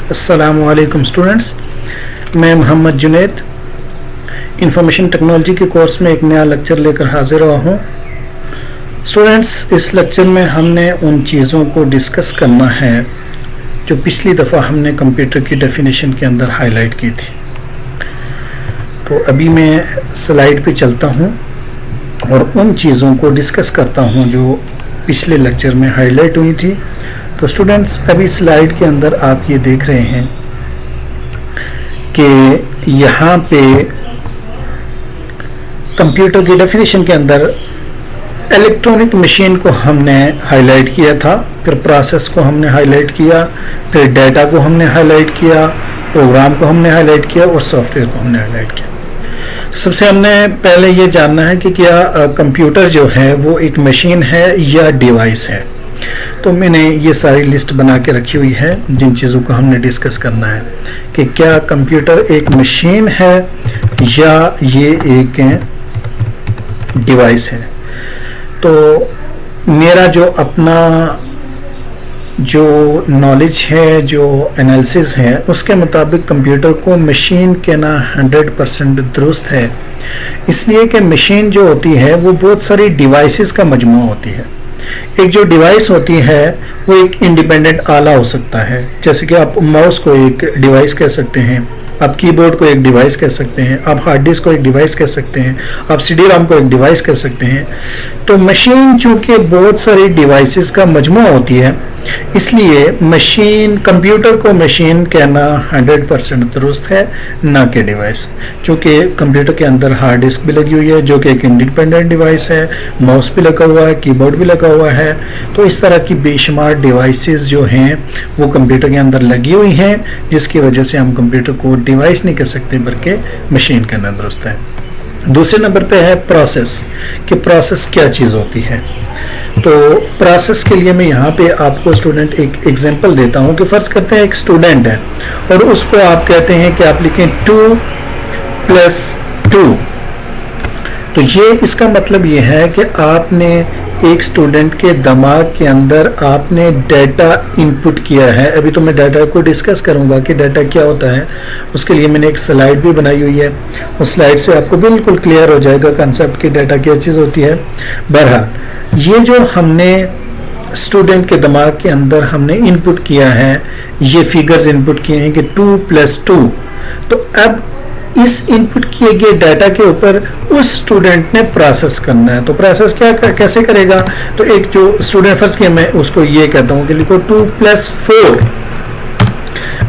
السلام علیکم اسٹوڈنٹس، میں محمد جنید انفارمیشن ٹیکنالوجی کے کورس میں ایک نیا لیکچر لے کر حاضر ہوا ہوں۔ اسٹوڈنٹس، اس لیکچر میں ہم نے ان چیزوں کو ڈسکس کرنا ہے جو پچھلی دفعہ ہم نے کمپیوٹر کی ڈیفینیشن کے اندر ہائی لائٹ کی تھی۔ تو ابھی میں سلائیڈ پہ چلتا ہوں اور ان چیزوں کو ڈسکس کرتا ہوں جو پچھلے لیکچر میں ہائی لائٹ ہوئی تھی۔ تو اسٹوڈنٹس، ابھی سلائیڈ کے اندر آپ یہ دیکھ رہے ہیں کہ یہاں پہ کمپیوٹر کی ڈیفینیشن کے اندر الیکٹرانک مشین کو ہم نے ہائی لائٹ کیا تھا، پھر پروسیس کو ہم نے ہائی لائٹ کیا، پھر ڈیٹا کو ہم نے ہائی لائٹ کیا، پروگرام کو ہم نے ہائی لائٹ کیا اور سافٹ ویئر کو ہم نے ہائی لائٹ کیا۔ سب سے ہم نے پہلے یہ جاننا ہے کہ کیا کمپیوٹر جو ہے وہ ایک مشین ہے یا ڈیوائس ہے۔ تو میں نے یہ ساری لسٹ بنا کے رکھی ہوئی ہے جن چیزوں کو ہم نے ڈسکس کرنا ہے کہ کیا کمپیوٹر ایک مشین ہے یا یہ ایک ڈیوائس ہے۔ تو میرا جو اپنا جو نالج ہے، جو انالیسس ہے، اس کے مطابق کمپیوٹر کو مشین کہنا 100% درست ہے، اس لیے کہ مشین جو ہوتی ہے وہ بہت ساری ڈیوائسز کا مجموعہ ہوتی ہے۔ ایک جو ڈیوائس ہوتی ہے وہ ایک انڈیپینڈنٹ آلہ ہو سکتا ہے، جیسے کہ آپ ماؤس کو ایک ڈیوائس کہہ سکتے ہیں، آپ کی بورڈ کو ایک ڈیوائس کہہ سکتے ہیں، آپ ہارڈ ڈسک کو ایک ڈیوائس کہہ سکتے ہیں، آپ سی ڈی رام کو ایک ڈیوائس کہہ سکتے ہیں۔ تو مشین چونکہ بہت ساری ڈیوائسز کا مجموعہ ہوتی ہے، اس لیے مشین کمپیوٹر کو مشین کہنا 100% درست ہے، نہ کہ ڈیوائس۔ چونکہ کمپیوٹر کے اندر ہارڈ ڈسک بھی لگی ہوئی ہے جو کہ ایک انڈیپینڈنٹ ڈیوائس ہے، ماؤس بھی لگا ہوا ہے، کی بورڈ بھی لگا ہوا ہے۔ تو اس طرح کی بے شمار ڈیوائسز جو ہیں وہ کمپیوٹر کے اندر لگی ہوئی ہیں، جس کی وجہ سے ہم کمپیوٹر کو ڈیوائس نہیں کہہ سکتے بلکہ مشین کہنا درست ہے۔ دوسرے نمبر پہ ہے پروسیس، کہ پروسیس کیا چیز ہوتی ہے۔ تو پروسیس کے لیے میں یہاں پہ آپ کو اسٹوڈنٹ ایک ایگزامپل دیتا ہوں کہ فرض کرتے ہیں ایک اسٹوڈنٹ ہے اور اس کو آپ کہتے ہیں کہ آپ لکھیں 2+2۔ تو یہ اس کا مطلب یہ ہے کہ آپ نے ایک اسٹوڈنٹ کے دماغ کے اندر آپ نے ڈیٹا انپٹ کیا ہے۔ ابھی تو میں ڈیٹا کو ڈسکس کروں گا کہ ڈیٹا کیا ہوتا ہے، اس کے لیے میں نے ایک سلائیڈ بھی بنائی ہوئی ہے، اس سلائیڈ سے آپ کو بالکل کلیئر ہو جائے گا کنسیپٹ کہ ڈیٹا کیا چیز ہوتی ہے۔ بہرحال یہ جو ہم نے اسٹوڈنٹ کے دماغ کے اندر ہم نے انپٹ کیا ہے، یہ فیگرز انپٹ کیے ہیں کہ 2+2، تو اب اس انپٹ کیے گئے ڈیٹا کے اوپر اس اسٹوڈنٹ نے پروسیس کرنا ہے۔ تو پروسیس کیسے کرے گا؟ تو ایک جو اسٹوڈنٹ فرض کیا، میں اس کو یہ کہتا ہوں کہ لکھو 2+4۔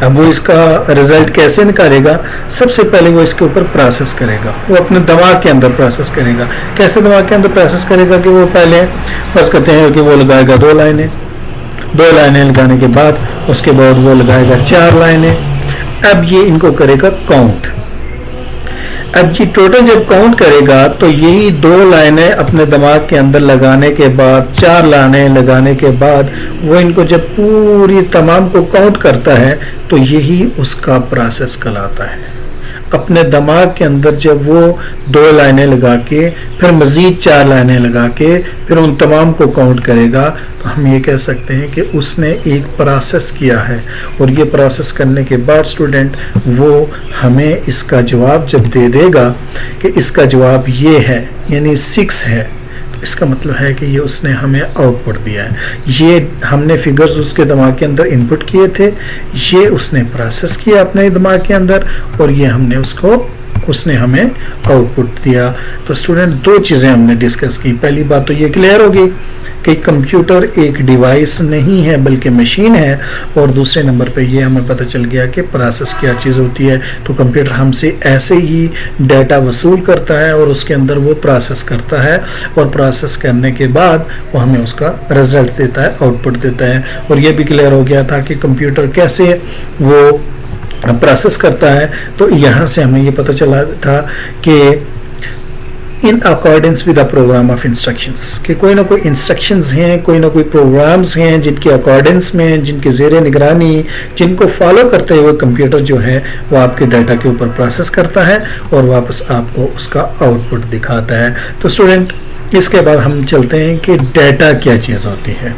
اب وہ اس کا رزلٹ کیسے نکالے گا؟ سب سے پہلے وہ اس کے اوپر پروسیس کرے گا، وہ اپنے دماغ کے اندر پروسیس کرے گا۔ کیسے دماغ کے اندر پروسیس کرے گا؟ کہ وہ پہلے فرض کرتے ہیں کہ وہ لگائے گا 2 لائنیں، 2 لائنیں لگانے کے بعد اس کے بعد وہ لگائے گا 4 لائنیں۔ اب یہ ان کو کرے گا کاؤنٹ۔ اب یہ ٹوٹل جب کاؤنٹ کرے گا تو یہی 2 لائنیں اپنے دماغ کے اندر لگانے کے بعد، 4 لائنیں لگانے کے بعد وہ ان کو جب پوری تمام کو کاؤنٹ کرتا ہے تو یہی اس کا پروسیس کہلاتا ہے۔ اپنے دماغ کے اندر جب وہ 2 لائنیں لگا کے پھر مزید 4 لائنیں لگا کے پھر ان تمام کو کاؤنٹ کرے گا تو ہم یہ کہہ سکتے ہیں کہ اس نے ایک پروسیس کیا ہے، اور یہ پروسیس کرنے کے بعد اسٹوڈنٹ وہ ہمیں اس کا جواب جب دے دے گا کہ اس کا جواب یہ ہے، یعنی 6 ہے، اس کا مطلب ہے کہ یہ اس نے ہمیں آؤٹ پٹ دیا ہے۔ یہ ہم نے فگرز اس کے دماغ کے اندر انپٹ کیے تھے، یہ اس نے پروسیس کیا اپنے دماغ کے اندر، اور یہ ہم نے اس نے ہمیں آؤٹ پٹ دیا۔ تو اسٹوڈنٹ 2 چیزیں ہم نے ڈسکس کی۔ پہلی بات تو یہ کلیئر ہوگی کہ کمپیوٹر ایک ڈیوائس نہیں ہے بلکہ مشین ہے، اور دوسرے نمبر پہ یہ ہمیں پتہ چل گیا کہ پروسیس کیا چیز ہوتی ہے۔ تو کمپیوٹر ہم سے ایسے ہی ڈیٹا وصول کرتا ہے اور اس کے اندر وہ پروسیس کرتا ہے، اور پروسیس کرنے کے بعد وہ ہمیں اس کا رزلٹ دیتا ہے، آؤٹ پٹ دیتا ہے۔ اور یہ بھی کلیئر ہو گیا تھا کہ کمپیوٹر کیسے وہ پروسیس کرتا ہے۔ تو یہاں سے ہمیں یہ پتہ چلا تھا کہ in accordance with a program of instructions, کہ کوئی نہ کوئی انسٹرکشنز ہیں، کوئی نہ کوئی پروگرامز ہیں جن کے اکارڈنس میں، جن کے زیر نگرانی، جن کو فالو کرتے ہوئے کمپیوٹر جو ہے وہ آپ کے ڈیٹا کے اوپر پروسیس کرتا ہے اور واپس آپ کو اس کا آؤٹ پٹ دکھاتا ہے۔ تو اسٹوڈنٹ اس کے بعد ہم چلتے ہیں کہ ڈیٹا کیا چیز ہوتی ہے،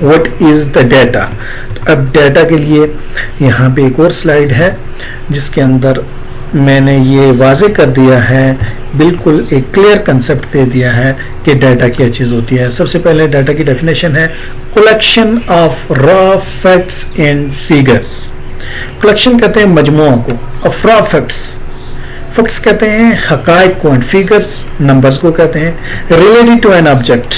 what is the data. اب ڈیٹا کے لیے یہاں پہ ایک اور سلائیڈ ہے جس کے اندر میں نے یہ واضح کر دیا ہے, بالکل ایک کلیئر کنسپٹ دے دیا ہے کہ ڈیٹا کیا چیز ہوتی ہے. سب سے پہلے ڈیٹا کی ڈیفینیشن ہے collection of raw facts and figures. Collection کہتے ہیں مجموعوں کو, آف را فیکٹس, فیکٹس کہتے ہیں حقائق کو, اینڈ فیگرس نمبرز کو کہتے ہیں. ریلیٹڈ ٹو این آبجیکٹ,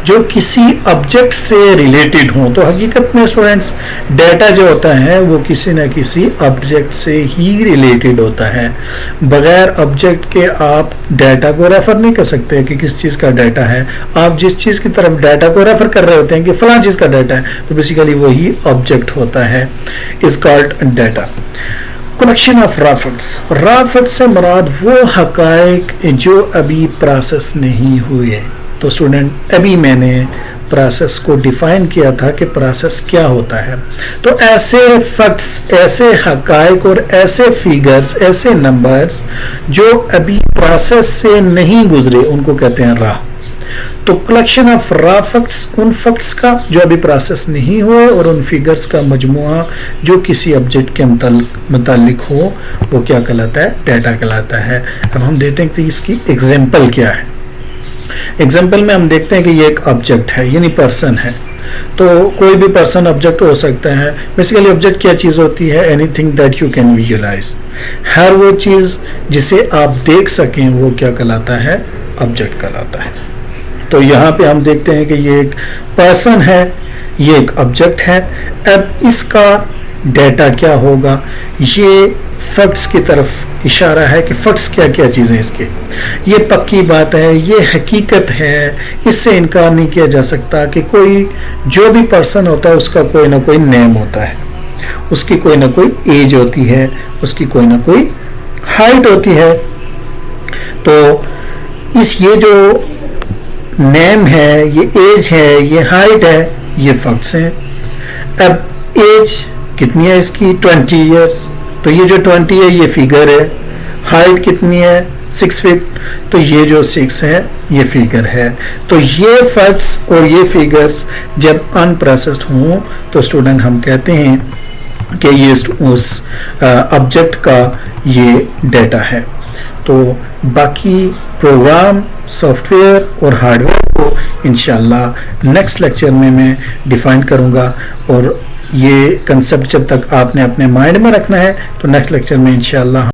جو کسی آبجیکٹ سے ریلیٹڈ ہوں. تو حقیقت میں اسٹوڈینٹس ڈیٹا جو ہوتا ہے وہ کسی نہ کسی آبجیکٹ سے ہی ریلیٹڈ ہوتا ہے. بغیر آبجیکٹ کے آپ ڈیٹا کو ریفر نہیں کر سکتے کہ کس چیز کا ڈیٹا ہے. آپ جس چیز کی طرف ڈیٹا کو ریفر کر رہے ہوتے ہیں کہ فلاں چیز کا ڈیٹا ہے, تو بیسیکلی وہی آبجیکٹ ہوتا ہے, is called data. Collection of raw facts, را فیکٹس سے مراد وہ حقائق جو ابھی پروسیس نہیں ہوئے. تو اسٹوڈنٹ ابھی میں نے پروسیس کو ڈیفائن کیا تھا کہ پروسیس کیا ہوتا ہے. تو ایسے فیکٹس, ایسے حقائق اور ایسے فیگرز, ایسے نمبرز جو ابھی پروسیس سے نہیں گزرے ان کو کہتے ہیں را. تو collection of raw facts, in facts کا جو ابھی پروسیس نہیں ہوئے, اور ان فیگرز کا مجموعہ جو کسی آبجیکٹ کے متعلق ہو, وہ کیا کہلاتا ہے, ڈیٹا کہلاتا ہے. اب ہم دیکھتے ہیں کہ اس کی ایگزامپل کیا ہے. ایگزامپل میں ہم دیکھتے ہیں کہ یہ ایک آبجیکٹ ہے, یعنی پرسن ہے. تو کوئی بھی پرسن آبجیکٹ ہو سکتا ہے. بیسیکلی آبجیکٹ کیا چیز ہوتی ہے, anything that you can visualize. ہر وہ چیز جسے آپ دیکھ سکیں وہ کیا کہلاتا ہے, آبجیکٹ کہلاتا ہے. تو یہاں پہ ہم دیکھتے ہیں کہ یہ ایک پرسن ہے, یہ ایک آبجیکٹ ہے. اب اس کا ڈیٹا کیا ہوگا, یہ فیکٹس کی طرف اشارہ ہے کہ فیکٹس کیا کیا چیزیں اس کے. یہ پکی بات ہے, یہ حقیقت ہے, اس سے انکار نہیں کیا جا سکتا کہ کوئی جو بھی پرسن ہوتا ہے اس کا کوئی نہ کوئی نیم ہوتا ہے, اس کی کوئی نہ کوئی ایج ہوتی ہے, اس کی کوئی نہ کوئی ہائٹ ہوتی ہے. تو یہ جو نیم ہے, یہ ایج ہے, یہ ہائٹ ہے, یہ فیکٹس ہیں. اب ایج کتنی ہے اس کی, 20 ایئرس. تو یہ جو 20 ہے یہ فیگر ہے. ہائٹ کتنی ہے, 6 فٹ. تو یہ جو 6 ہے یہ فیگر ہے. تو یہ فیکٹس اور یہ فیگرز جب ان پروسیسڈ ہوں تو اسٹوڈنٹ ہم کہتے ہیں کہ یہ اس آبجیکٹ کا یہ ڈیٹا ہے. تو باقی پروگرام, سافٹ ویئر اور ہارڈ ویئر کو انشاءاللہ نیکسٹ لیکچر میں ڈیفائن کروں گا. اور یہ کنسپٹ جب تک آپ نے اپنے مائنڈ میں رکھنا ہے, تو نیکسٹ لیکچر میں انشاءاللہ